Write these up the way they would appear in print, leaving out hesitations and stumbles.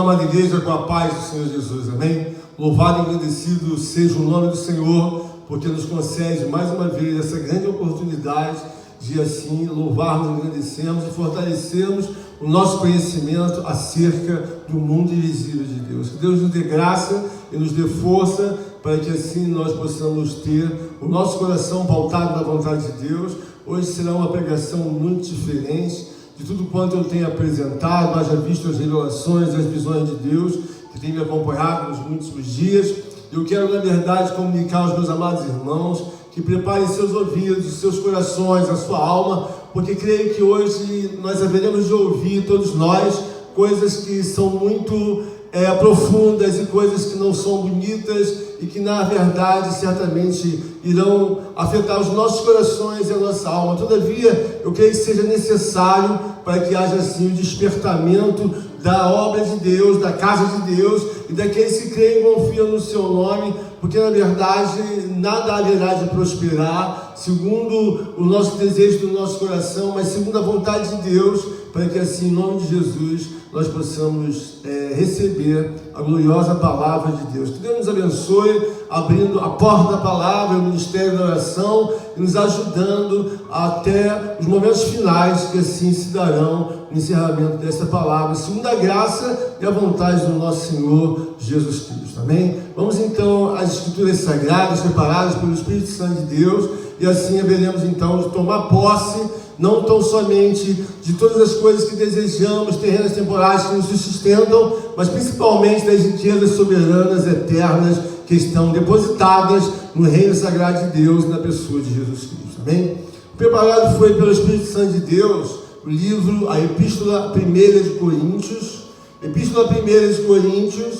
amada igreja, com a paz do Senhor Jesus, amém? Louvado e agradecido seja o nome do Senhor, porque nos concede mais uma vez essa grande oportunidade de assim louvarmos, agradecermos e fortalecermos o nosso conhecimento acerca do mundo invisível de Deus. Que Deus nos dê graça e nos dê força para que assim nós possamos ter o nosso coração pautado na vontade de Deus. Hoje será uma pregação muito diferente de tudo quanto eu tenho apresentado, haja visto as revelações, as visões de Deus que tem me acompanhado nos muitos dias. Eu quero, na verdade, comunicar aos meus amados irmãos que preparem seus ouvidos, seus corações, a sua alma, porque creio que hoje nós haveremos de ouvir, todos nós, coisas que são muito profundas e coisas que não são bonitas e que, na verdade, certamente irão afetar os nossos corações e a nossa alma. Todavia, eu creio que seja necessário para que haja, assim, o despertamento da obra de Deus, da casa de Deus e daqueles que creem e confiam no seu nome, porque, na verdade, nada haverá de prosperar segundo o nosso desejo do nosso coração, mas segundo a vontade de Deus, para que, assim, em nome de Jesus, nós possamos receber a gloriosa palavra de Deus. Que Deus nos abençoe, abrindo a porta da palavra, o ministério da oração, e nos ajudando até os momentos finais que assim se darão no encerramento desta palavra, segundo a graça e a vontade do nosso Senhor Jesus Cristo. Amém? Vamos então às Escrituras Sagradas, preparadas pelo Espírito Santo de Deus, e assim haveremos então de tomar posse, não tão somente de todas as coisas que desejamos, terrenas temporais que nos sustentam, mas principalmente das riquezas soberanas, eternas, que estão depositadas no reino sagrado de Deus, na pessoa de Jesus Cristo. Amém? Preparado foi pelo Espírito Santo de Deus o livro, a Epístola 1 de Coríntios, Epístola 1 de Coríntios,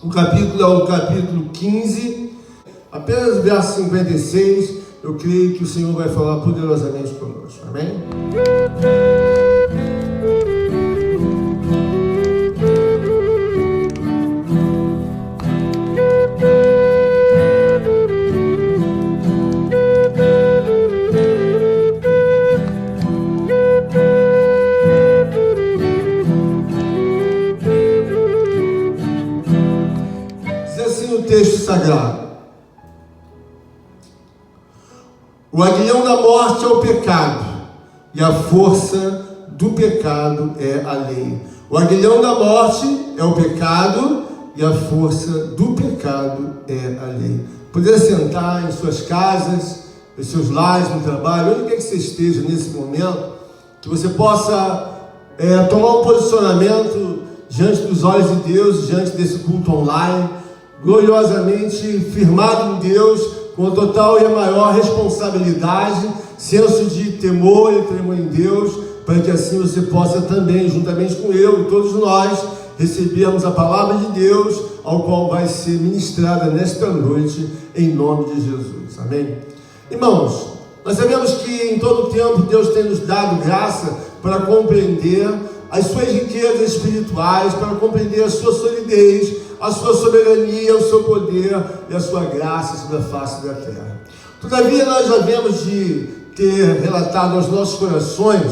o capítulo é o capítulo 15, apenas o verso 56, eu creio que o Senhor vai falar poderosamente conosco. Amém? Diz assim o texto sagrado: o aguilhão da morte é o pecado, e a força do pecado é a lei. O aguilhão da morte é o pecado, e a força do pecado é a lei. Poder sentar em suas casas, em seus lares, no trabalho, onde quer que você esteja nesse momento, que você possa tomar um posicionamento diante dos olhos de Deus, diante desse culto online, gloriosamente firmado em Deus, com total e a maior responsabilidade, senso de temor e tremor em Deus, para que assim você possa também, juntamente com eu e todos nós, recebermos a palavra de Deus, ao qual vai ser ministrada nesta noite, em nome de Jesus. Amém? Irmãos, nós sabemos que em todo tempo Deus tem nos dado graça para compreender as suas riquezas espirituais, para compreender a sua solidez, a sua soberania, o seu poder e a sua graça sobre a face da terra. Todavia, nós havemos de ter relatado aos nossos corações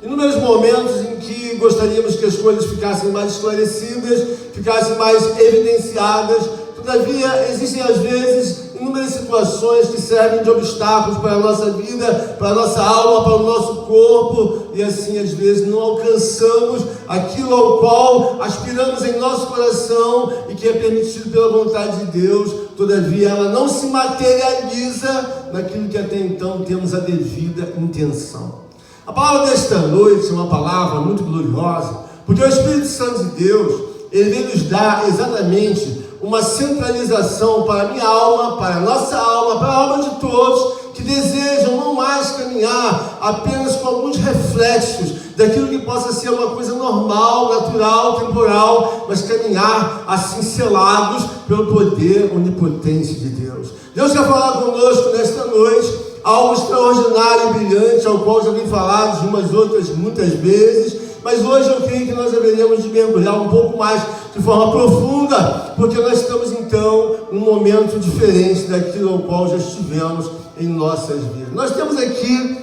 inúmeros momentos em que gostaríamos que as coisas ficassem mais esclarecidas, ficassem mais evidenciadas. Todavia, existem às vezes inúmeras situações que servem de obstáculos para a nossa vida, para a nossa alma, para o nosso corpo, e assim às vezes não alcançamos aquilo ao qual aspiramos em nosso coração e que é permitido pela vontade de Deus. Todavia, ela não se materializa naquilo que até então temos a devida intenção. A palavra desta noite é uma palavra muito gloriosa, porque o Espírito Santo de Deus, ele vem nos dar exatamente uma centralização para a minha alma, para a nossa alma, para a alma de todos que desejam não mais caminhar apenas com alguns reflexos daquilo que possa ser uma coisa normal, natural, temporal, mas caminhar assim selados pelo poder onipotente de Deus. Deus quer falar conosco nesta noite algo extraordinário e brilhante, ao qual já vem falado de umas outras muitas vezes, mas hoje eu creio que nós haveremos de mergulhar um pouco mais de forma profunda, porque nós estamos então num momento diferente daquilo ao qual já estivemos em nossas vidas. Nós temos aqui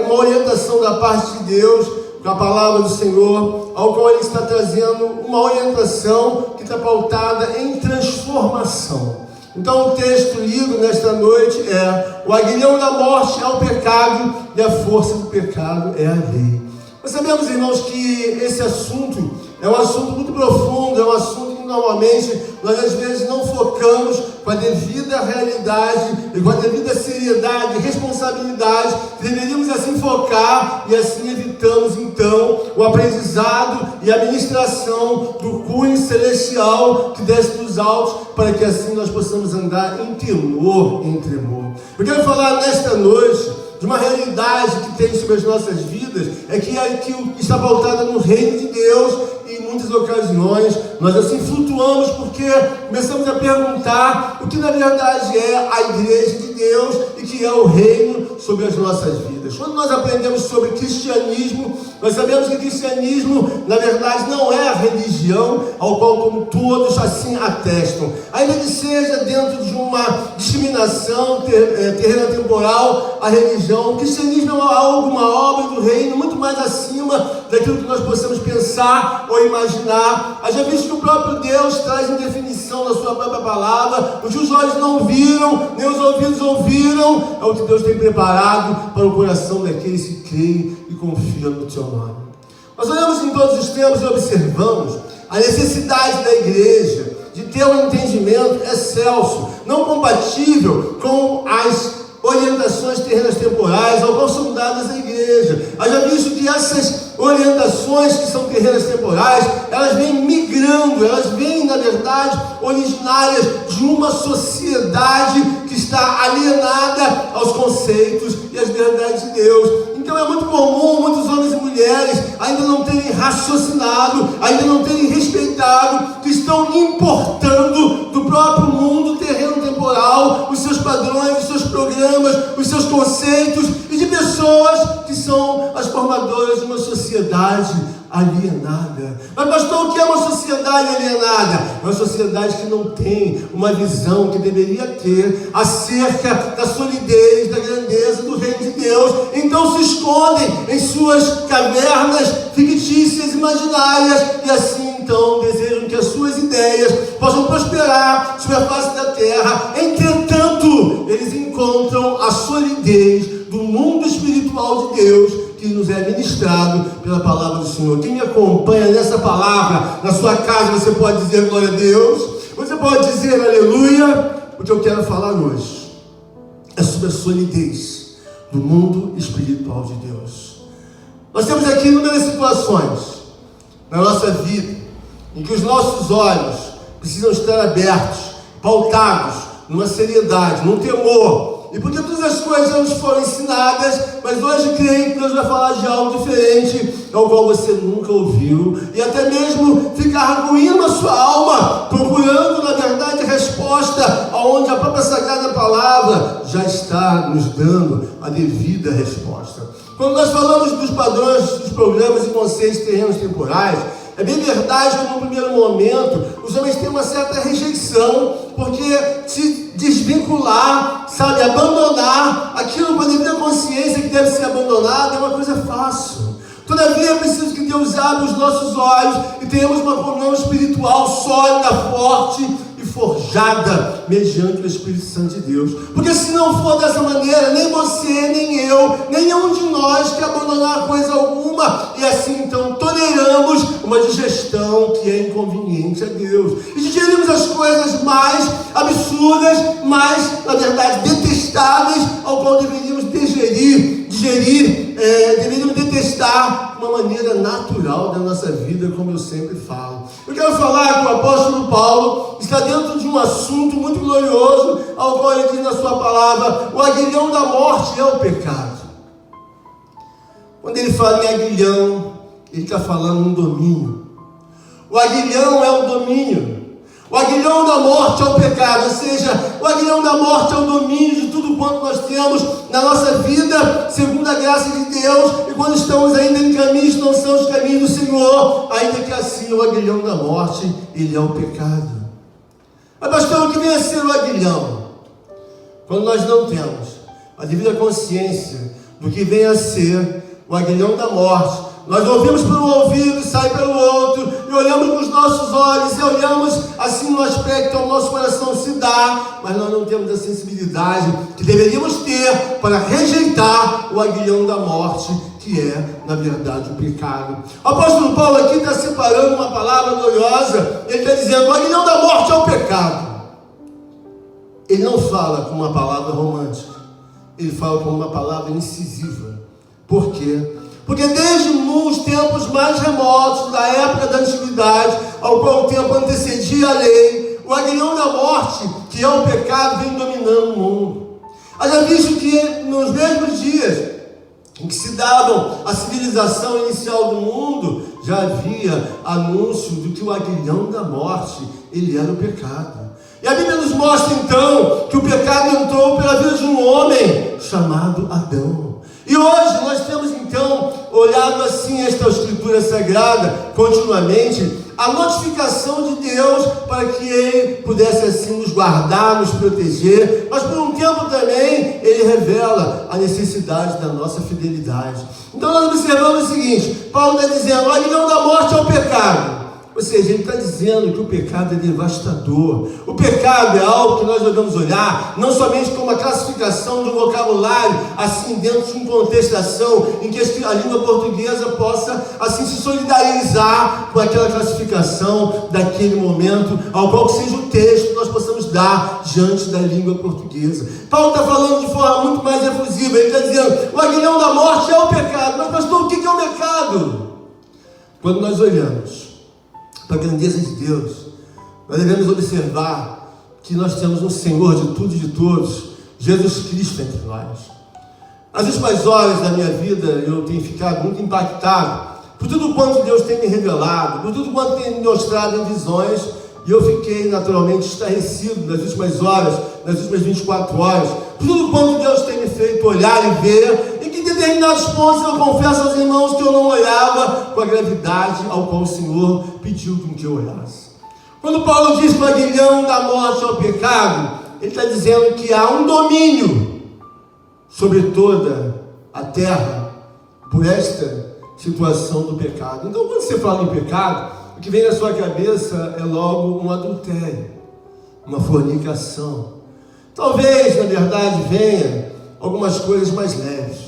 uma orientação da parte de Deus com a palavra do Senhor, ao qual ele está trazendo uma orientação que está pautada em transformação. Então o texto lido nesta noite é: o aguilhão da morte é o pecado e a força do pecado é a lei. Nós sabemos, irmãos, que esse assunto é um assunto muito profundo, é um assunto que normalmente nós às vezes não focamos com a devida realidade e com a devida seriedade e responsabilidade que deveríamos assim focar, e assim evitamos então o aprendizado e a ministração do cunho celestial que desce dos altos, para que assim nós possamos andar em temor e em tremor. Eu quero falar nesta noite de uma realidade que tem sobre as nossas vidas, é que está pautada no reino de Deus. E em muitas ocasiões nós assim flutuamos porque começamos a perguntar o que na verdade é a igreja de Deus e que é o reino sobre as nossas vidas. Quando nós aprendemos sobre cristianismo, nós sabemos que cristianismo na verdade não é a religião ao qual como todos assim atestam, ainda que seja dentro de uma discriminação terrena temporal a religião. O cristianismo é algo, uma obra do reino muito mais acima daquilo que nós possamos pensar ou imaginar. Já visto que o próprio Deus traz em definição na sua própria palavra: o que os olhos não viram, nem os ouvidos ouviram, é o que Deus tem preparado para o coração daqueles que creem e confiam no teu nome. Nós olhamos em todos os tempos e observamos a necessidade da igreja de ter um entendimento excelso, não compatível com as orientações terrenas temporais ao qual são dadas à igreja. Já visto que essas orientações que são terrenas temporais, elas vêm migrando, elas vêm na verdade originárias de uma sociedade que está alienada aos conceitos e às verdades de Deus. Então é muito comum muitos homens e mulheres ainda não terem raciocinado, ainda não terem respeitado, que estão importando do próprio mundo terreno temporal os seus padrões, os seus programas, os seus conceitos, e de pessoas que são as formadoras de uma sociedade alienada. Mas pastor, o que é uma sociedade alienada? É uma sociedade que não tem uma visão que deveria ter acerca da solidez, da grandeza do reino de Deus. Então se escondem em suas cavernas fictícias, imaginárias, e assim então desejam que as suas ideias possam prosperar sobre a face da terra. Entretanto, eles encontram a solidez do mundo espiritual de Deus que nos é ministrado pela palavra do Senhor. Quem me acompanha nessa palavra, na sua casa, você pode dizer glória a Deus, você pode dizer aleluia. O que eu quero falar hoje é sobre a solidez do mundo espiritual de Deus. Nós temos aqui inúmeras situações na nossa vida em que os nossos olhos precisam estar abertos, pautados numa seriedade, num temor. E porque todas as coisas já nos foram ensinadas, mas hoje creio que Deus vai falar de algo diferente, ao qual você nunca ouviu, e até mesmo ficar arguindo a sua alma, procurando na verdade a resposta, aonde a própria Sagrada Palavra já está nos dando a devida resposta. Quando nós falamos dos padrões, dos programas e conceitos terrenos temporais, é bem verdade que no primeiro momento os homens têm uma certa rejeição, porque se desvincular, sabe, abandonar aquilo com a devida consciência que deve ser abandonado é uma coisa fácil. Todavia é preciso que Deus abra os nossos olhos e tenhamos uma comunhão espiritual sólida, forte e forjada mediante o Espírito Santo de Deus. Porque se não for dessa maneira, nem você, nem eu, nenhum de nós quer abandonar coisa alguma, e assim então toleramos uma digestão que é inconveniente a Deus, e digerimos as coisas mais absurdas, mais, na verdade, detestáveis, ao qual deveríamos digerir, deveríamos detestar de uma maneira natural da nossa vida, como eu sempre falo. Eu quero falar que o apóstolo Paulo está dentro de um assunto muito glorioso, ao qual ele diz na sua palavra: o aguilhão da morte é o pecado. Quando ele fala em aguilhão, ele está falando um domínio. O aguilhão é um domínio. O aguilhão da morte é o pecado, ou seja, o aguilhão da morte é o domínio de tudo quanto nós temos na nossa vida, segundo a graça de Deus, e quando estamos ainda em caminhos que não são os caminhos do Senhor, ainda que assim o aguilhão da morte, ele é o pecado. Mas pastor, o que vem a ser o aguilhão? Quando nós não temos a devida consciência do que vem a ser o aguilhão da morte, Nós ouvimos pelo ouvido, sai pelo outro, e olhamos com os nossos olhos, e olhamos assim no aspecto ao nosso coração se dá, mas nós não temos a sensibilidade que deveríamos ter para rejeitar o aguilhão da morte, que é, na verdade, o pecado. O apóstolo Paulo aqui está separando uma palavra gloriosa. Ele está dizendo: o aguilhão da morte é o pecado. Ele não fala com uma palavra romântica, ele fala com uma palavra incisiva. Por quê? Porque desde os tempos mais remotos, da época da antiguidade, ao qual o tempo antecedia a lei, o aguilhão da morte, que é o pecado, vem dominando o mundo. Haja visto que nos mesmos dias em que se davam a civilização inicial do mundo, já havia anúncio de que o aguilhão da morte, ele era o pecado. E a Bíblia nos mostra então que o pecado entrou pela vida de um homem chamado Adão. E hoje nós temos então olhado assim esta escritura sagrada continuamente, a notificação de Deus para que Ele pudesse assim nos guardar, nos proteger, mas por um tempo também Ele revela a necessidade da nossa fidelidade. Então nós observamos o seguinte: Paulo está dizendo: o aguilhão da morte é o pecado. Ou seja, ele está dizendo que o pecado é devastador. O pecado é algo que nós devemos olhar não somente como uma classificação de um vocabulário, assim dentro de uma contestação em que a língua portuguesa possa assim se solidarizar com aquela classificação daquele momento, ao qual que seja o texto que nós possamos dar diante da língua portuguesa. Paulo está falando de forma muito mais efusiva. Ele está dizendo: o aguilhão da morte é o pecado. Mas pastor, o que é o pecado? Quando nós olhamos para a grandeza de Deus, nós devemos observar que nós temos um Senhor de tudo e de todos, Jesus Cristo entre nós. Nas últimas horas da minha vida, eu tenho ficado muito impactado por tudo quanto Deus tem me revelado, por tudo quanto tem me mostrado em visões, e eu fiquei naturalmente estarrecido nas últimas horas, nas últimas 24 horas, por tudo quanto Deus tem me feito olhar e ver, e que em determinados pontos eu confesso aos irmãos que eu não olhava com a gravidade ao qual o Senhor pediu com que eu olhasse. Quando Paulo diz que o aguilhão da morte é o pecado, ele está dizendo que há um domínio sobre toda a terra por esta situação do pecado. Então, quando você fala em pecado, o que vem na sua cabeça é logo um adultério, uma fornicação. Talvez, na verdade, venha algumas coisas mais leves.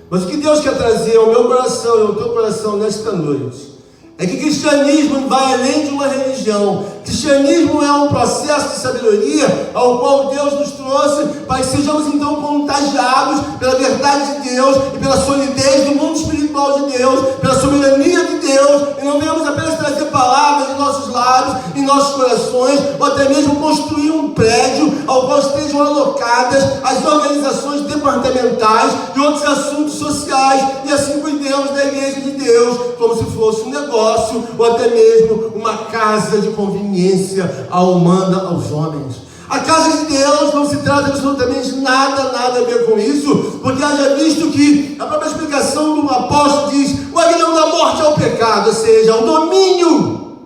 Mas o que Deus quer trazer ao meu coração e ao teu coração nesta noite é que cristianismo vai além de uma religião. Cristianismo é um processo de sabedoria ao qual Deus nos trouxe para que sejamos então contagiados pela verdade de Deus e pela solidez do mundo espiritual de Deus, pela soberania de Deus, e não venhamos apenas trazer palavras em nossos lábios, em nossos corações, ou até mesmo construir um prédio ao qual estejam alocadas as organizações departamentais e outros assuntos sociais, e assim cuidemos da igreja de Deus como se fosse um negócio, ou até mesmo uma casa de conveniência humana aos homens. A casa de Deus não se trata absolutamente nada a ver com isso, porque haja visto que a própria explicação do apóstolo diz: o aguilhão da morte é o pecado, ou seja, o domínio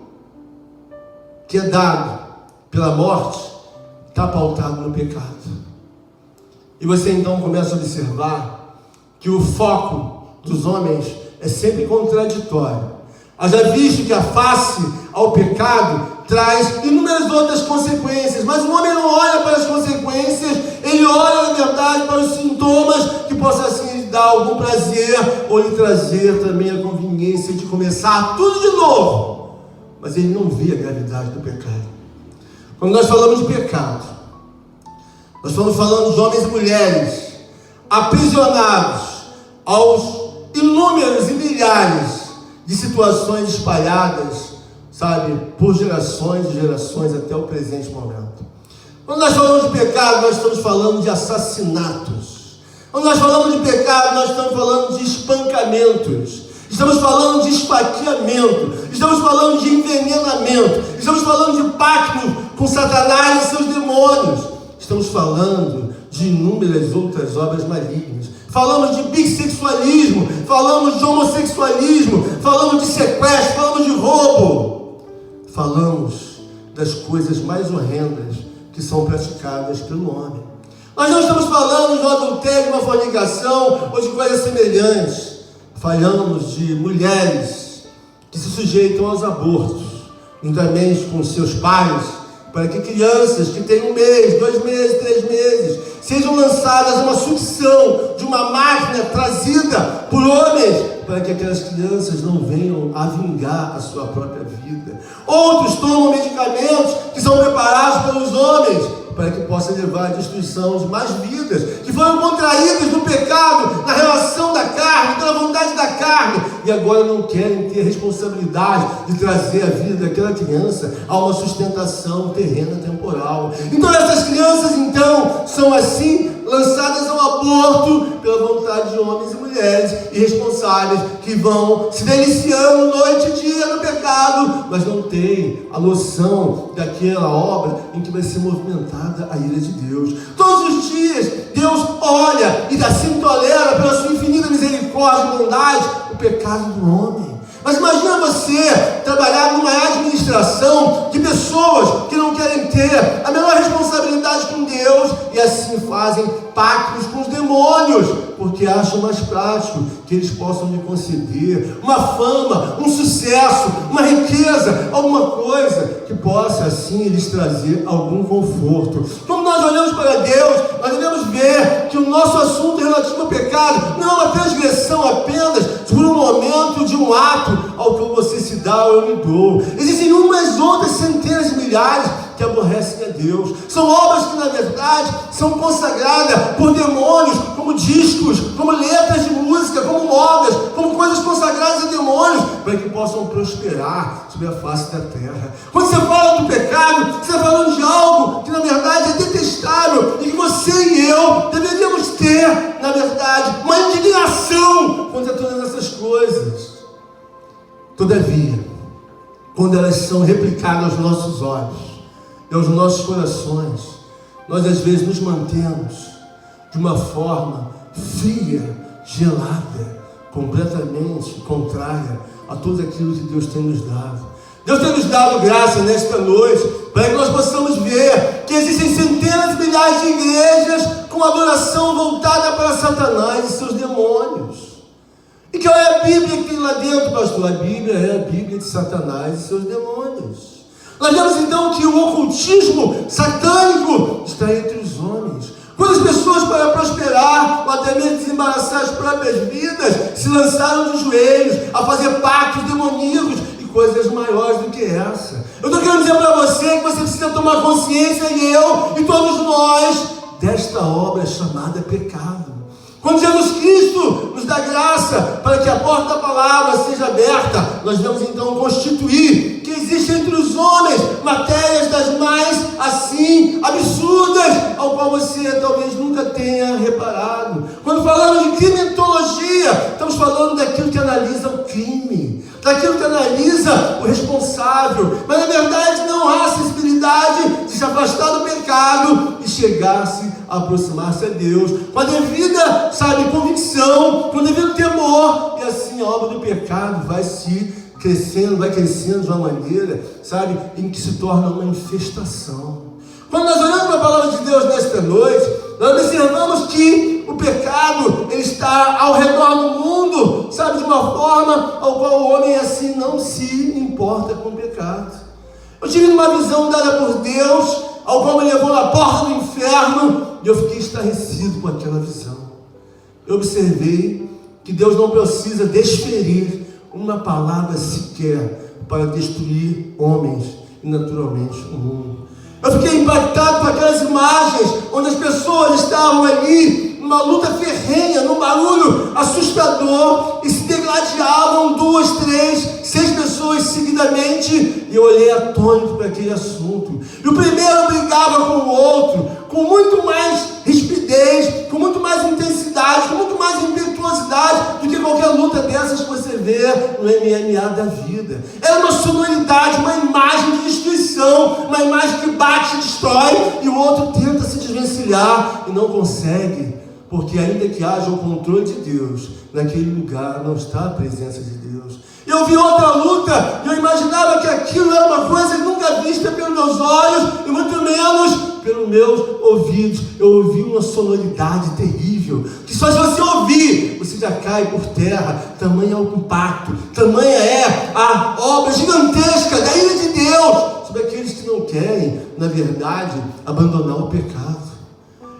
que é dado pela morte está pautado no pecado. E você então começa a observar que o foco dos homens é sempre contraditório. Haja visto que a face ao pecado traz inúmeras outras consequências, mas o homem não olha para as consequências, ele olha, na verdade, para os sintomas que possa assim lhe dar algum prazer, ou lhe trazer também a conveniência de começar tudo de novo, mas ele não vê a gravidade do pecado. Quando nós falamos de pecado, nós estamos falando de homens e mulheres aprisionados aos inúmeros e milhares de situações espalhadas, sabe, por gerações e gerações até o presente momento. Quando nós falamos de pecado, nós estamos falando de assassinatos. Quando nós falamos de pecado, nós estamos falando de espancamentos. Estamos falando de esfaqueamento. Estamos falando de envenenamento. Estamos falando de pacto com Satanás e seus demônios. Estamos falando de inúmeras outras obras malignas. Falamos de bissexualismo, falamos de homossexualismo, falamos de sequestro, falamos de roubo. Falamos das coisas mais horrendas que são praticadas pelo homem. Nós não estamos falando de um adultério, de uma fornicação ou de coisas semelhantes. falamos de mulheres que se sujeitam aos abortos, juntamente com seus pais, para que crianças que têm 1 mês, 2 meses, 3 meses, sejam lançadas a uma sucção de uma máquina trazida por homens, para que aquelas crianças não venham a vingar a sua própria vida. Outros tomam medicamentos que são preparados pelos homens, para que possa levar à destruição de mais vidas, que foram contraídas no pecado, na relação da carne, pela vontade da carne, e agora não querem ter responsabilidade de trazer a vida daquela criança a uma sustentação terrena temporal. Então essas crianças, então, são assim, lançadas ao aborto pela vontade de homens e mulheres irresponsáveis, que vão se deliciando noite e dia no pecado, mas não têm a noção daquela obra em que vai ser movimentada a ira de Deus. Todos os dias Deus olha e assim tolera, pela sua infinita misericórdia e bondade, o pecado do homem. Mas imagina você trabalhar numa administração de pessoas que não querem ter a menor responsabilidade com Deus e assim fazem pactos com os demônios, porque acham mais prático que eles possam lhe conceder uma fama, um sucesso, uma riqueza, alguma coisa que possa assim lhes trazer algum conforto. Quando nós olhamos para Deus, nós devemos ver que o nosso assunto relativo ao pecado não é uma transgressão apenas por um momento de um ato ao que você se dá ou eu me dou. Existem umas outras centenas de milhares que aborrecem a Deus. São obras que na verdade são consagradas por demônios, como discos, como letras de música, como modas, como coisas consagradas a demônios, para que possam prosperar sobre a face da terra. Quando você fala do pecado, você está falando de algo que na verdade é detestável e que você e eu deveríamos ter, na verdade, uma indignação contra todas essas coisas. Todavia, quando elas são replicadas aos nossos olhos e aos nossos corações, nós às vezes nos mantemos de uma forma fria, gelada, completamente contrária a tudo aquilo que Deus tem nos dado. Deus tem nos dado graça nesta noite, para que nós possamos ver que existem centenas de milhares de igrejas com adoração voltada para Satanás e seus demônios. E qual é a Bíblia que tem lá dentro, pastor? A Bíblia é a Bíblia de Satanás e seus demônios. Nós vemos então que o ocultismo satânico está entre os homens. Quando as pessoas, para prosperar ou até mesmo desembaraçar as próprias vidas, se lançaram de joelhos a fazer pactos demoníacos e coisas maiores do que essa. Eu estou querendo dizer para você que você precisa tomar consciência, e eu e todos nós, desta obra chamada pecado. Quando Jesus Cristo nos dá graça para que a porta da palavra seja aberta, nós vamos então constituir que existe entre os homens matérias das mais assim absurdas, ao qual você talvez nunca tenha reparado. Quando falamos de crimitologia, estamos falando daquilo que analisa o crime, daquilo que analisa o responsável, mas na verdade não há sensibilidade de se afastar do pecado e chegar-se a aproximar-se a Deus com a devida, convicção, com o devido temor, e assim a obra do pecado vai crescendo de uma maneira, em que se torna uma infestação. Quando nós olhamos para a palavra de Deus nesta noite, nós observamos que o pecado, ele está ao redor do mundo, de uma forma ao qual o homem assim não se importa com o pecado. Eu tive uma visão dada por Deus, ao qual me levou na porta do inferno, e eu fiquei estarrecido com aquela visão. Eu observei que Deus não precisa desferir uma palavra sequer para destruir homens e naturalmente o mundo. Eu fiquei impactado com aquelas imagens onde as pessoas estavam ali numa luta ferrenha, num barulho assustador, e se degladiavam 2, 3, 6 pessoas seguidamente, e eu olhei atônito para aquele assunto. E o primeiro brigava com o outro, com muito mais rispidez, com muito mais intensidade, com muito mais impetuosidade do que qualquer luta dessas que você vê no MMA da vida. Era uma sonoridade, uma imagem de destruição, uma imagem que bate e destrói, e o outro tenta se desvencilhar e não consegue, porque ainda que haja o controle de Deus, naquele lugar não está a presença de Deus. Eu vi outra luta, e eu imaginava que aquilo era uma coisa nunca vista pelos meus olhos, e muito menos pelo meus ouvidos, eu ouvi uma sonoridade terrível, que só se você ouvir, você já cai por terra. Tamanho é o impacto, tamanha é a obra gigantesca da ira de Deus sobre aqueles que não querem, na verdade, abandonar o pecado.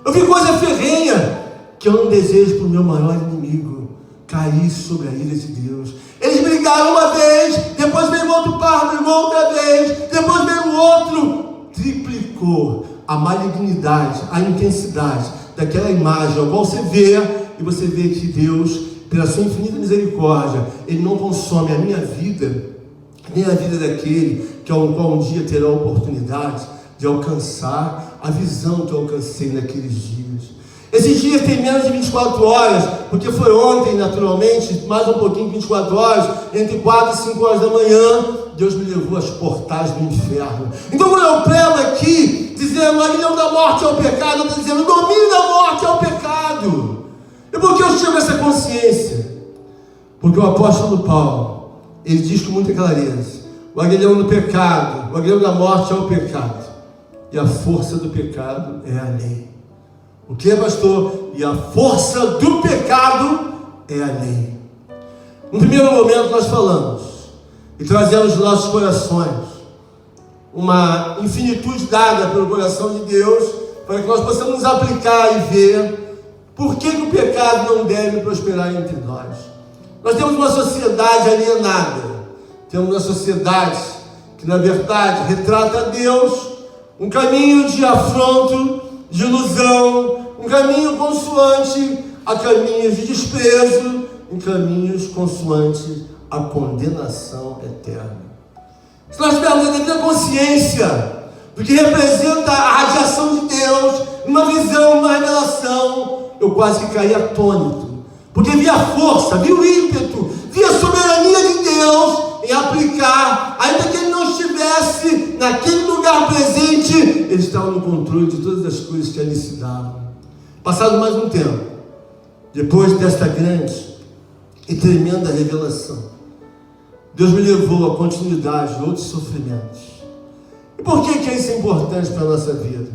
Eu vi coisa ferrenha que eu não desejo para o meu maior inimigo cair sobre a ira de Deus. Eles brigaram uma vez, depois veio outro par, brigou outra vez, depois veio outro. Triplicou a malignidade, a intensidade daquela imagem, ao qual você vê, e você vê que Deus, pela sua infinita misericórdia, Ele não consome a minha vida, nem a vida daquele que ao qual um dia terá a oportunidade de alcançar a visão que eu alcancei naqueles dias. Esses dias tem menos de 24 horas, porque foi ontem, naturalmente, mais um pouquinho, 24 horas, entre 4 e 5 horas da manhã, Deus me levou às portais do inferno. Então, quando eu prego aqui, dizendo, o aguilhão da morte é o pecado, eu estou dizendo, o domínio da morte é o pecado. E por que eu chego a essa consciência? Porque o apóstolo Paulo, ele diz com muita clareza, o aguilhão do pecado, o aguilhão da morte é o pecado, e a força do pecado é a lei. O que, pastor? E a força do pecado é a lei. No primeiro momento nós falamos e trazemos nos nossos corações uma infinitude dada pelo coração de Deus, para que nós possamos nos aplicar e ver por que o pecado não deve prosperar entre nós. Nós temos uma sociedade alienada, temos uma sociedade que na verdade retrata a Deus, um caminho de afronto, de ilusão, um caminho consoante a caminhos de desprezo, em caminhos consoantes a condenação eterna. Se nós tivermos a devida consciência do que representa a radiação de Deus, uma visão, uma revelação, eu quase que caí atônito, porque vi a força, vi o ímpeto, vi a soberania de Deus em aplicar, ainda que Ele não estivesse naquele lugar presente, Ele estava no controle de todas as coisas que ali se davam. Passado mais um tempo, depois desta grande e tremenda revelação, Deus me levou à continuidade de outros sofrimentos. E por que isso é importante para a nossa vida?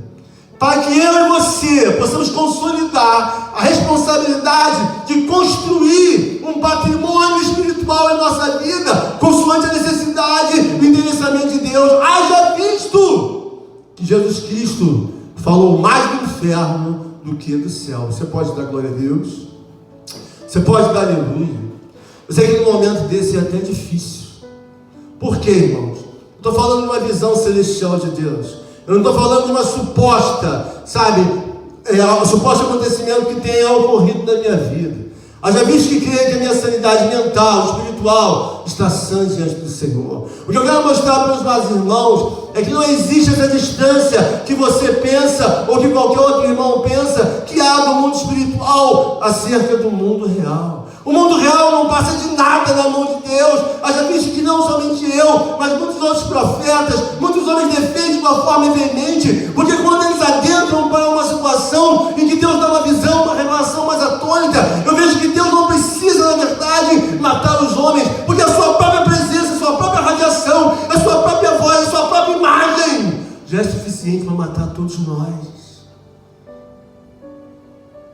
Para que eu e você possamos consolidar a responsabilidade de construir um patrimônio espiritual em nossa vida, consoante a necessidade e o endereçamento de Deus. Haja visto que Jesus Cristo falou mais do inferno do que do céu. Você pode dar glória a Deus? Você pode dar aleluia? Eu sei que no momento desse é até difícil. Por quê, irmãos? Estou falando de uma visão celestial de Deus. Eu não estou falando de uma suposta, suposto acontecimento que tenha ocorrido na minha vida. Haja visto que creio que a minha sanidade mental, espiritual, está sã diante do Senhor. O que eu quero mostrar para os meus irmãos é que não existe essa distância que você pensa, ou que qualquer outro irmão pensa, que há do mundo espiritual acerca do mundo real. O mundo real não passa de nada na mão de Deus. Haja visto que não somente eu, mas muitos outros profetas, muitos homens defendem de uma forma veemente, porque quando eles adentram para uma situação em que Deus dá uma visão, uma revelação mais atônita, eu vejo que Deus não precisa, na verdade, matar os homens, porque a sua própria presença, a sua própria radiação, a sua própria voz, a sua própria imagem já é suficiente para matar todos nós.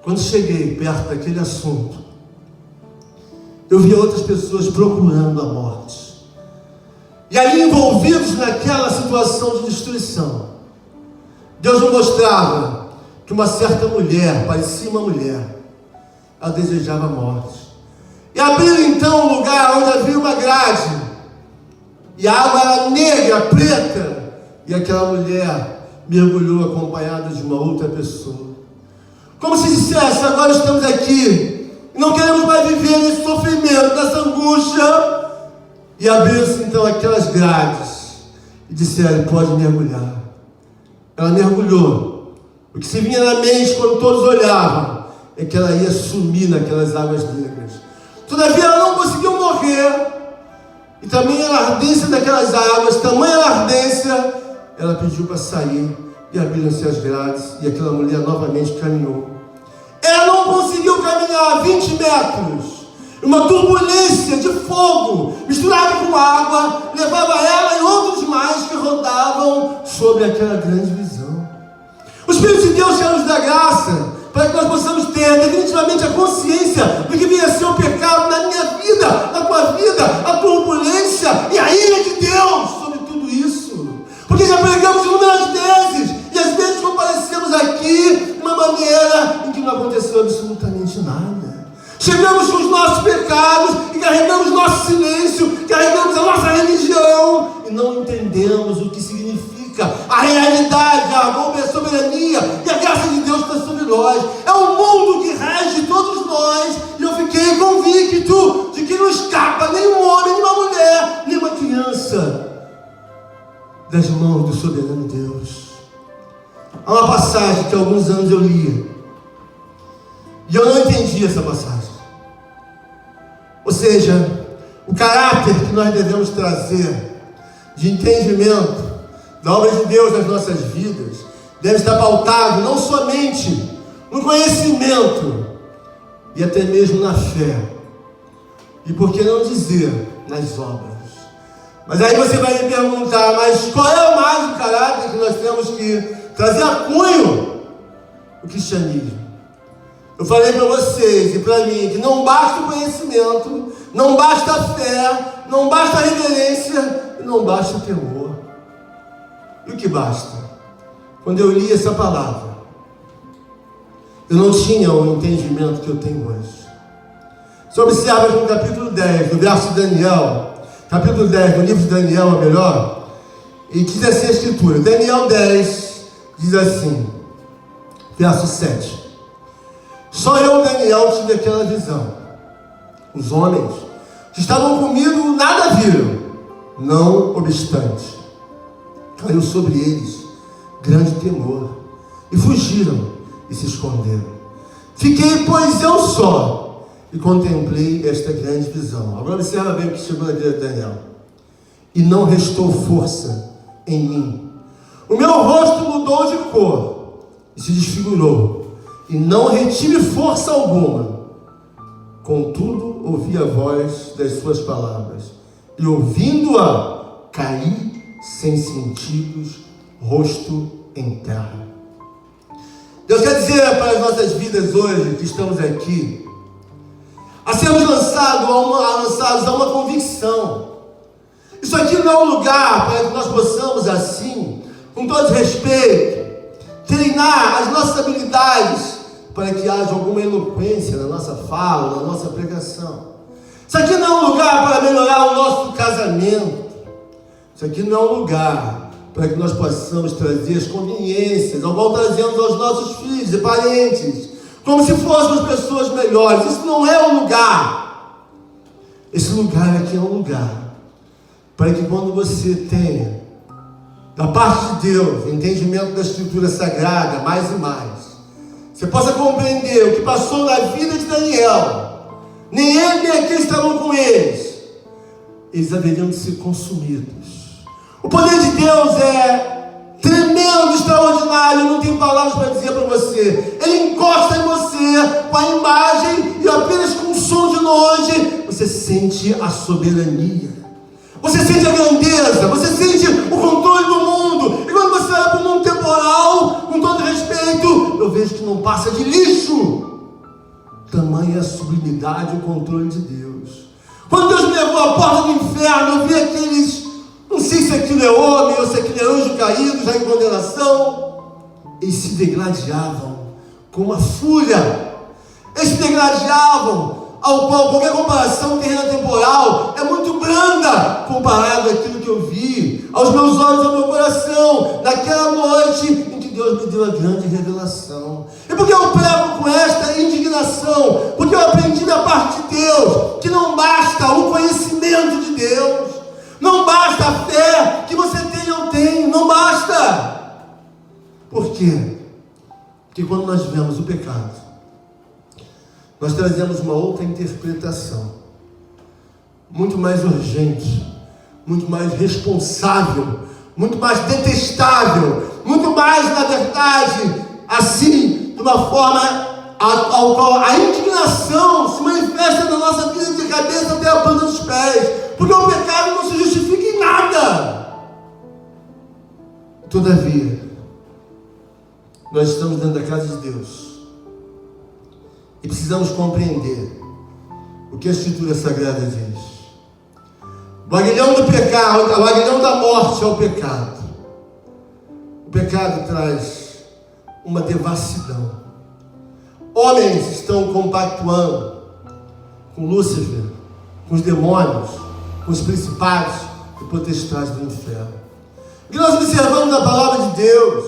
Quando cheguei perto daquele assunto, eu via outras pessoas procurando a morte, e aí envolvidos naquela situação de destruição, Deus me mostrava que uma certa mulher, parecia uma mulher, ela desejava a morte, e abriu então um lugar onde havia uma grade, e a água era negra, preta, e aquela mulher mergulhou acompanhada de uma outra pessoa, como se dissesse: agora estamos aqui, não queremos mais viver nesse sofrimento, nessa angústia. E abriu-se então aquelas grades e disseram: pode mergulhar. Ela mergulhou. O que se vinha na mente quando todos olhavam é que ela ia sumir naquelas águas negras. Todavia ela não conseguiu morrer, e também a ardência daquelas águas, tamanha ardência, ela pediu para sair, e abriram-se as grades, e aquela mulher novamente caminhou. Ela não conseguiu caminhar 20 metros. Uma turbulência de fogo, misturada com água, levava ela e outros mais que rodavam sobre aquela grande visão. Os que nós possamos ter definitivamente a consciência do que vinha a ser o pecado na minha vida, na tua vida, a turbulência e a ira de Deus sobre tudo isso. Porque já pregamos inúmeras vezes, e às vezes comparecemos aqui de uma maneira em que não aconteceu absolutamente nada. Chegamos com os nossos pecados e carregamos nosso silêncio, carregamos a nossa religião e não entendemos o que significa a realidade, a soberania e a graça de Deus está sobre nós. É o mundo que rege todos nós, e eu fiquei convicto de que não escapa nenhum homem, nenhuma mulher, nenhuma criança das mãos do soberano Deus. Há uma passagem que há alguns anos eu lia e eu não entendi essa passagem. Ou seja, o caráter que nós devemos trazer de entendimento da obra de Deus nas nossas vidas deve estar pautado não somente no conhecimento e até mesmo na fé, e por que não dizer nas obras. Mas aí você vai me perguntar, mas qual é mais o caráter que nós temos que trazer a cunho o cristianismo? Eu falei para vocês e para mim que não basta o conhecimento, não basta a fé, não basta a reverência e não basta o temor. E o que basta? Quando eu li essa palavra, eu não tinha o entendimento que eu tenho hoje. Você observa que no capítulo 10, no verso de Daniel, capítulo 10, no livro de Daniel, é melhor, e diz assim a escritura, Daniel 10, diz assim, verso 7. Só eu, Daniel, tive aquela visão. Os homens que estavam comigo nada viram, não obstante. Caiu sobre eles grande temor, e fugiram e se esconderam. Fiquei, pois, eu só, e contemplei esta grande visão. Agora observa bem o que chegou na vida de Daniel. E não restou força em mim. O meu rosto mudou de cor e se desfigurou, e não retive força alguma. Contudo, ouvi a voz das suas palavras, e ouvindo-a, caí sem sentidos, rosto em terra. Deus quer dizer para as nossas vidas hoje, que estamos aqui, a sermos lançados a uma convicção. Isso aqui não é um lugar para que nós possamos, assim, com todo respeito, treinar as nossas habilidades para que haja alguma eloquência na nossa fala, na nossa pregação. Isso aqui não é um lugar para melhorar o nosso casamento. Isso aqui não é um lugar para que nós possamos trazer as conveniências, ao qual trazemos aos nossos filhos e parentes, como se fôssemos pessoas melhores. Isso não é um lugar. Esse lugar aqui é um lugar para que quando você tenha, da parte de Deus, entendimento da Escritura Sagrada, mais e mais, você possa compreender o que passou na vida de Daniel. Nem ele nem aqueles que estavam com eles haveriam de ser consumidos. O poder de Deus é tremendo, extraordinário. Não tenho palavras para dizer para você. Ele encosta em você com a imagem e apenas com o som de longe você sente a soberania, você sente a grandeza, você sente o controle do mundo. E quando você olha para o mundo temporal, com todo respeito, eu vejo que não passa de lixo. Tamanha a sublimidade e o controle de Deus. Quando Deus me levou à porta do inferno, eu vi aqueles, não sei se aquilo é homem ou se aquilo é anjo caído, já em condenação. Eles se degladiavam com uma fúria. Eles se degladiavam, ao qual qualquer comparação terrena temporal é muito branda comparado àquilo que eu vi aos meus olhos, ao meu coração, naquela noite em que Deus me deu a grande revelação. E por que eu prego com esta indignação? Porque eu aprendi da parte de Deus que não basta o conhecimento de Deus, não basta a fé que você tem ou tem, não basta. Por quê? Porque quando nós vemos o pecado, nós trazemos uma outra interpretação, muito mais urgente, muito mais responsável, muito mais detestável, muito mais, na verdade, assim, de uma forma ao qual a indignação se manifesta na nossa vida de cabeça até a planta dos pés, porque o pecado não se justifica em nada. Todavia, nós estamos dentro da casa de Deus, E precisamos compreender o que a Escritura Sagrada diz. O aguilhão do pecado, o aguilhão da morte é o pecado. O pecado traz uma devassidão. Homens estão compactuando com Lúcifer, com os demônios, com os principados e potestades do inferno. O que nós observamos na palavra de Deus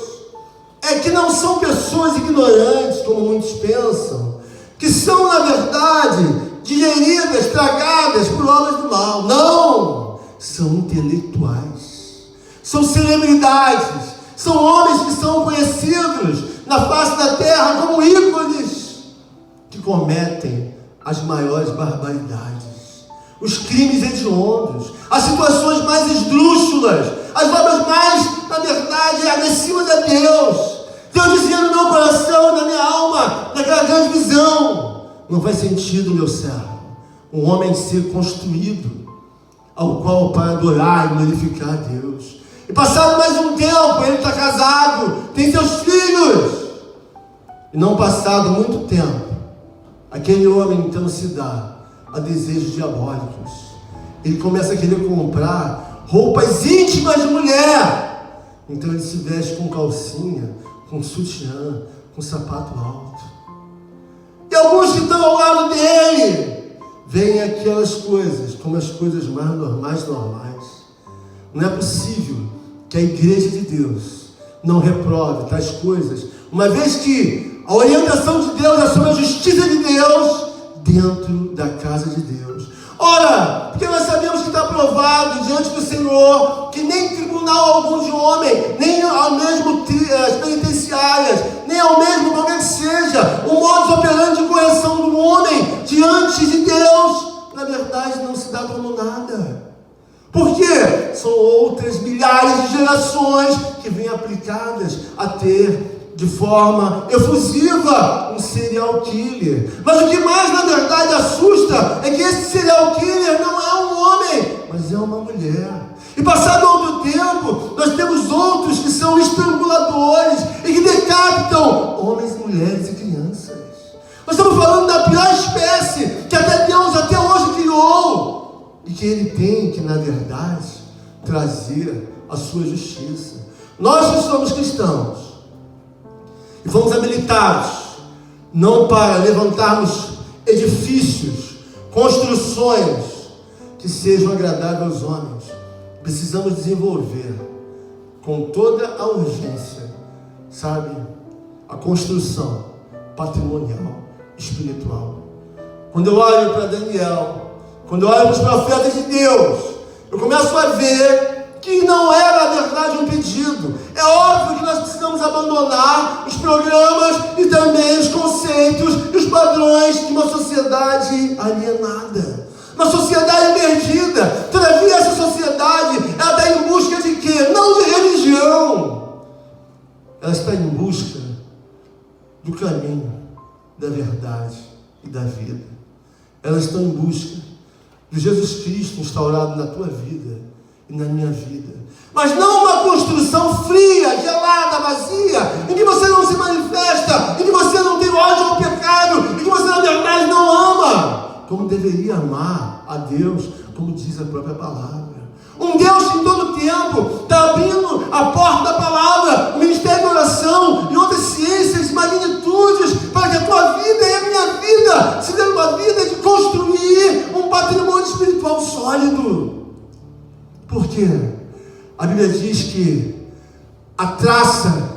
é que não são pessoas ignorantes, como muitos pensam, que são, na verdade, digeridas, tragadas por obras do mal. Não! São intelectuais, são celebridades, são homens que são conhecidos na face da terra como ícones, que cometem as maiores barbaridades, os crimes hediondos, as situações mais esdrúxulas, as obras mais, na verdade, agressivas a Deus. Deus dizia no meu coração, na minha alma, naquela grande visão: não faz sentido, meu servo, um homem ser construído, ao qual para adorar e glorificar a Deus. E passado mais um tempo, ele está casado, tem seus filhos. E não passado muito tempo, aquele homem então se dá a desejos diabólicos. Ele começa a querer comprar roupas íntimas de mulher. Então ele se veste com calcinha, com sutiã, com sapato alto. E alguns que estão ao lado dele veem aquelas coisas como as coisas mais normais. Não é possível que a igreja de Deus não reprove tais coisas, uma vez que a orientação de Deus é sobre a justiça de Deus dentro da casa de Deus. Ora, porque nós sabemos que está provado diante do Senhor que nem tribunal algum de homem, nem ao mesmo as penitenciárias, nem ao mesmo qualquer que seja, o modus operandi de correção do homem diante de Deus, na verdade não se dá como nada. Por quê? São outras milhares de gerações que vêm aplicadas a ter de forma efusiva um serial killer. Mas o que mais na verdade assusta é que esse serial killer não é um homem, mas é uma mulher. E passado outro tempo, nós temos outros que são estranguladores e que decapitam homens, mulheres e crianças. Nós estamos falando da pior espécie que até Deus até hoje criou, e que Ele tem que, na verdade, trazer a sua justiça. Nós que somos cristãos e fomos habilitados não para levantarmos edifícios, construções que sejam agradáveis aos homens, precisamos desenvolver com toda a urgência, sabe, a construção patrimonial, espiritual. Quando eu olho para Daniel, quando eu olho para os profetas de Deus, eu começo a ver que não era, na verdade, um pedido. É óbvio que nós precisamos abandonar os programas e também os conceitos e os padrões de uma sociedade alienada, uma sociedade perdida. Todavia, essa sociedade, ela está em busca de quê? Não de religião. Ela está em busca do caminho, da verdade e da vida. Elas estão em busca de Jesus Cristo instaurado na tua vida e na minha vida. Mas não uma construção fria, gelada, vazia, em que você não se manifesta, em que você não tem ódio ao pecado, em que você na verdade não ama como deveria amar a Deus, como diz a própria palavra. Um Deus que em todo tempo está abrindo a porta da palavra, o ministério de oração e outras ciências e magnitudes, para que a tua vida e a minha vida se dê uma vida de construir um patrimônio espiritual sólido. Por quê? A Bíblia diz que a traça,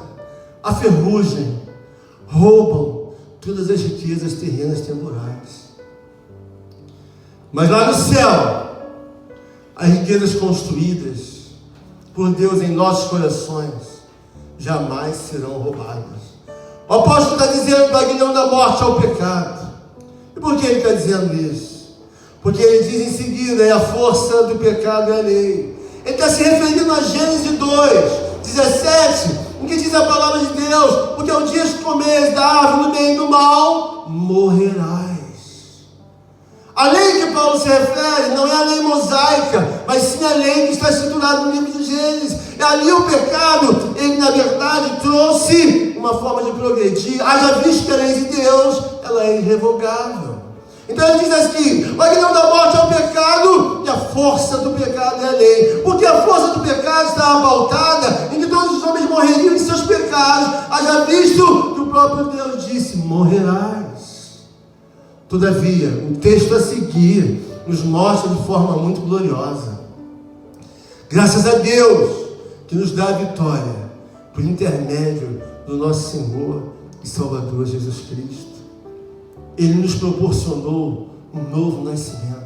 a ferrugem roubam todas as riquezas terrenas temporais. Mas lá no céu, as riquezas construídas por Deus em nossos corações jamais serão roubadas. O apóstolo está dizendo que o aguilhão da morte é o pecado. E por que ele está dizendo isso? Porque ele diz em seguida, é a força do pecado é a lei. Ele está se referindo a Gênesis 2:17, em que diz a palavra de Deus: porque ao dia que comeres da árvore do bem e do mal, morrerás. A lei que Paulo se refere não é a lei mosaica, mas sim a lei que está estruturada no livro de Gênesis. E ali o pecado, ele na verdade trouxe uma forma de progredir. Haja visto que a lei de Deus, ela é irrevogável. Então ele diz assim: o aguilhão da morte é o pecado e a força do pecado é a lei. Porque a força do pecado estava pautada em que todos os homens morreriam em seus pecados. Haja visto que o próprio Deus disse: morrerás. Todavia, o texto a seguir nos mostra de forma muito gloriosa. Graças a Deus que nos dá a vitória por intermédio do nosso Senhor e Salvador Jesus Cristo. Ele nos proporcionou um novo nascimento.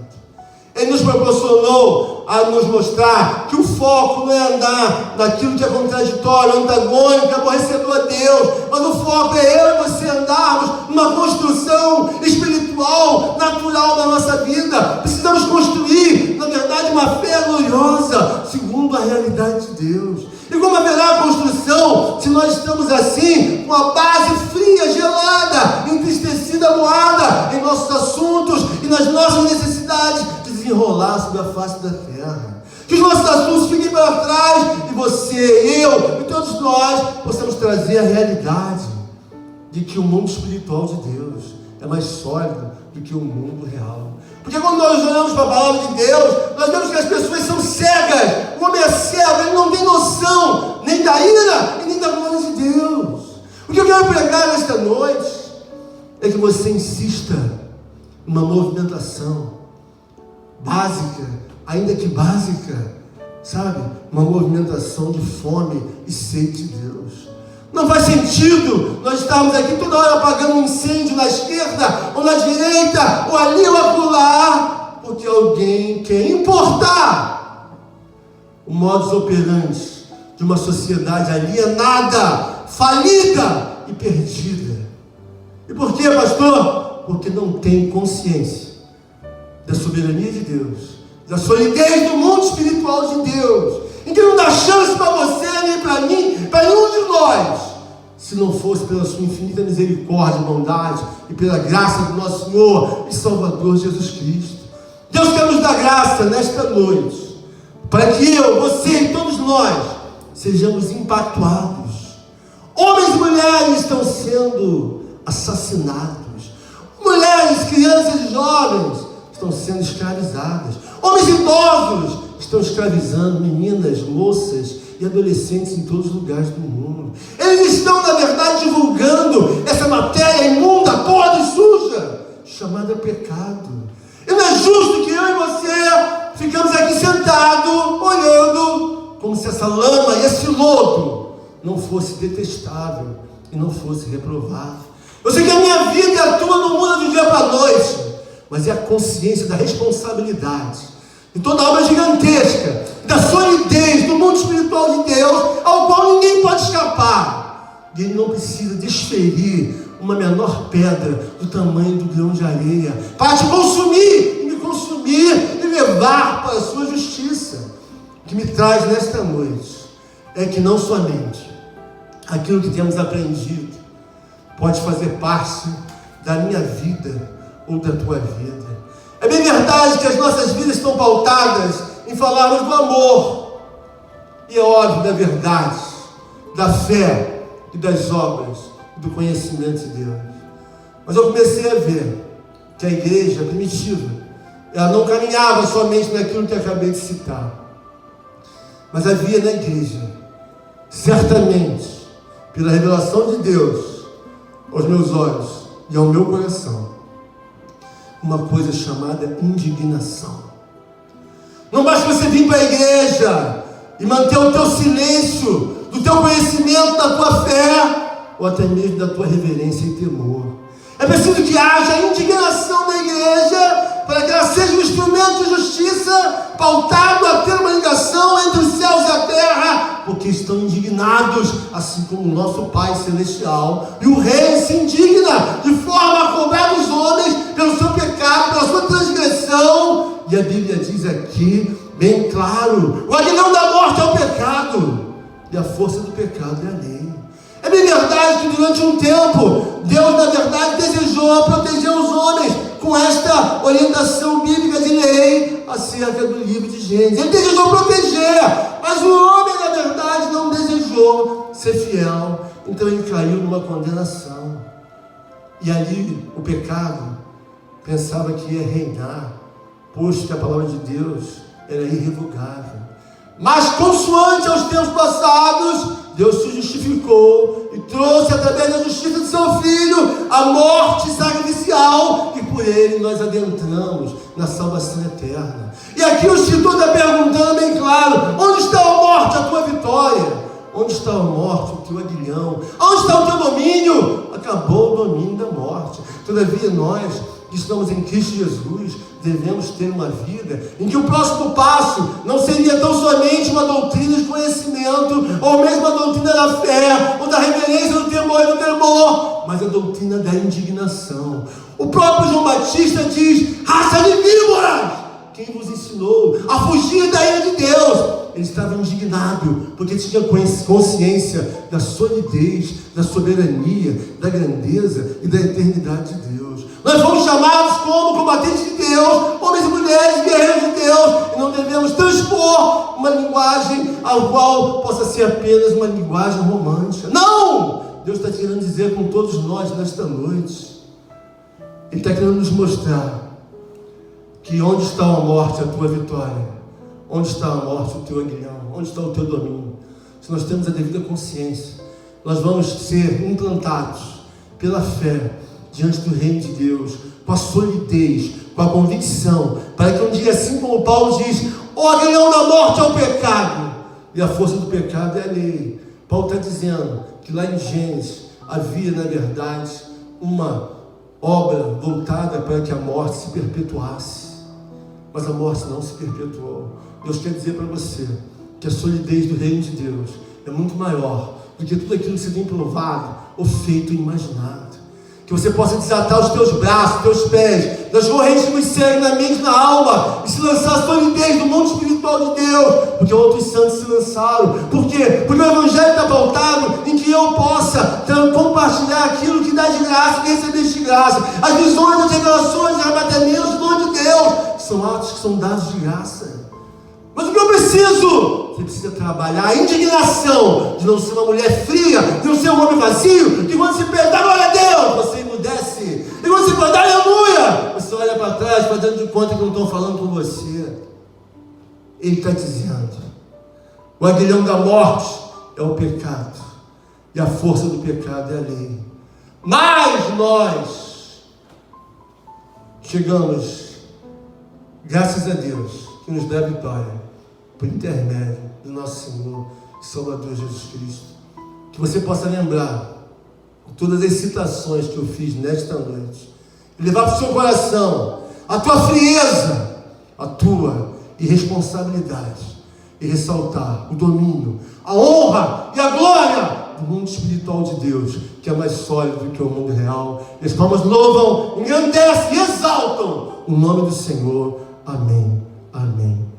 Ele nos proporcionou a nos mostrar que o foco não é andar naquilo que é contraditório, antagônico, aborrecedor a Deus, mas o foco é eu e você andarmos numa construção espiritual, natural da nossa vida. Precisamos construir, na verdade, uma fé gloriosa, segundo a realidade de Deus. E como haverá construção se nós estamos assim, com a base fria, gelada, entristecida, moada em nossos assuntos e nas nossas necessidades de desenrolar sobre a face da terra? Que os nossos assuntos fiquem para trás e você, eu e todos nós possamos trazer a realidade de que o mundo espiritual de Deus é mais sólido do que o mundo real. Porque quando nós olhamos para a palavra de Deus, nós vemos que as pessoas são cegas. O homem é cego, ele não tem noção nem da ira e nem da glória de Deus. O que eu quero pregar nesta noite é que você insista numa movimentação básica, ainda que básica, sabe? Uma movimentação de fome e sede de Deus. Não faz sentido nós estarmos aqui toda hora apagando um incêndio na esquerda, ou na direita, ou ali ou acolá, porque alguém quer importar o modus operandi de uma sociedade alienada, falida e perdida. E por quê, pastor? Porque não tem consciência da soberania de Deus, da solidez do mundo espiritual de Deus, em que não dá chance para você, nem para mim, para nenhum de nós, se não fosse pela sua infinita misericórdia e bondade, e pela graça do nosso Senhor e Salvador Jesus Cristo. Deus quer nos dar graça nesta noite, para que eu, você e todos nós sejamos impactuados. Homens e mulheres estão sendo assassinados, mulheres, crianças e jovens estão sendo escravizadas, homens idosos estão escravizando meninas, moças e adolescentes em todos os lugares do mundo. Eles estão, na verdade, divulgando essa matéria imunda, podre e suja, chamada pecado. E não é justo que eu e você ficamos aqui sentados, olhando, como se essa lama e esse lodo não fosse detestável e não fosse reprovado. Eu sei que a minha vida e a tua não muda de dia para a noite, mas é a consciência da responsabilidade de toda a obra gigantesca, da solidez do mundo espiritual de Deus, ao qual ninguém pode escapar. E ele não precisa desferir uma menor pedra do tamanho do grão de areia para te consumir, e me consumir, e levar para a sua justiça. O que me traz nesta noite é que não somente aquilo que temos aprendido pode fazer parte da minha vida ou da tua vida. É bem verdade que as nossas vidas estão pautadas em falarmos do amor, e é óbvio da verdade, da fé e das obras, do conhecimento de Deus. Mas eu comecei a ver que a igreja primitiva, ela não caminhava somente naquilo que acabei de citar, mas havia na igreja, certamente, pela revelação de Deus aos meus olhos e ao meu coração, uma coisa chamada indignação. Não basta você vir para a igreja e manter o teu silêncio, do teu conhecimento, da tua fé, ou até mesmo da tua reverência e temor. É preciso que haja indignação na igreja, para que ela seja um instrumento de justiça, pautado a ter uma ligação entre os céus e a terra, porque estão indignados, assim como o nosso Pai Celestial, e o Rei se indigna, de forma a cobrar dos homens pelo seu pecado, pela sua transgressão. E a Bíblia diz aqui, bem claro, o aguilhão da morte é o pecado, e a força do pecado é a lei. É bem verdade que durante um tempo, Deus, na verdade, desejou proteger os homens com esta orientação bíblica de lei acerca do livro de Gênesis. Ele desejou proteger, mas o homem, na verdade, não desejou ser fiel. Então ele caiu numa condenação. E ali o pecado pensava que ia reinar, posto que a palavra de Deus era irrevogável. Mas, consoante aos tempos passados, Deus se justificou e trouxe, através da justiça de seu Filho, a morte sacrificial, e por ele nós adentramos na salvação eterna. E aqui o escritor está perguntando bem claro: onde está a morte, a tua vitória? Onde está a morte, o teu aguilhão? Onde está o teu domínio? Acabou o domínio da morte. Todavia nós, que estamos em Cristo Jesus, devemos ter uma vida em que o próximo passo não seria tão somente uma doutrina de conhecimento, ou mesmo a doutrina da fé, ou da reverência, do temor e do temor, mas a doutrina da indignação. O próprio João Batista diz: raça de víboras, quem vos ensinou a fugir da ira de Deus? Ele estava indignado, porque tinha consciência da solidez, da soberania, da grandeza e da eternidade de Deus. Nós fomos chamados como combatentes de Deus, homens e mulheres, guerreiros de Deus, e não devemos transpor uma linguagem ao qual possa ser apenas uma linguagem romântica. Não! Deus está querendo dizer com todos nós nesta noite. Ele está querendo nos mostrar que onde está a morte, a tua vitória? Onde está a morte, o teu aguilhão? Onde está o teu domínio? Se nós temos a devida consciência, nós vamos ser implantados pela fé diante do reino de Deus, com a solidez, com a convicção, para que um dia, assim como Paulo diz, o aguilhão da morte é o pecado, e a força do pecado é a lei. Paulo está dizendo que lá em Gênesis havia, na verdade, uma obra voltada para que a morte se perpetuasse, mas a morte não se perpetuou. Deus quer dizer para você que a solidez do reino de Deus é muito maior do que tudo aquilo que você tem provado ou feito e imaginado. Que você possa desatar os teus braços, os teus pés, das correntes que nos seguem na mente e na alma, e se lançar a solidez do mundo espiritual de Deus, porque outros santos se lançaram. Por quê? Porque o Evangelho está pautado em que eu possa compartilhar aquilo que dá de graça, que recebeste de graça, as visões, as revelações, os arrebatamentos do dom de Deus, que são atos que são dados de graça. Mas o que eu preciso? Você precisa trabalhar a indignação de não ser uma mulher fria, de não ser um homem vazio, que quando se perder, glória a Deus, você emudece. E quando se perder, aleluia, você olha para trás, fazendo de conta que não estão falando com você. Ele está dizendo: o aguilhão da morte é o pecado, e a força do pecado é a lei. Mas nós chegamos, graças a Deus, que nos dá a vitória, por intermédio do nosso Senhor e Salvador Jesus Cristo. Que você possa lembrar de todas as citações que eu fiz nesta noite, e levar para o seu coração a tua frieza, a tua irresponsabilidade, e ressaltar o domínio, a honra e a glória do mundo espiritual de Deus, que é mais sólido do que o mundo real. E as palmas louvam, engrandecem e exaltam o nome do Senhor. Amém. Amém.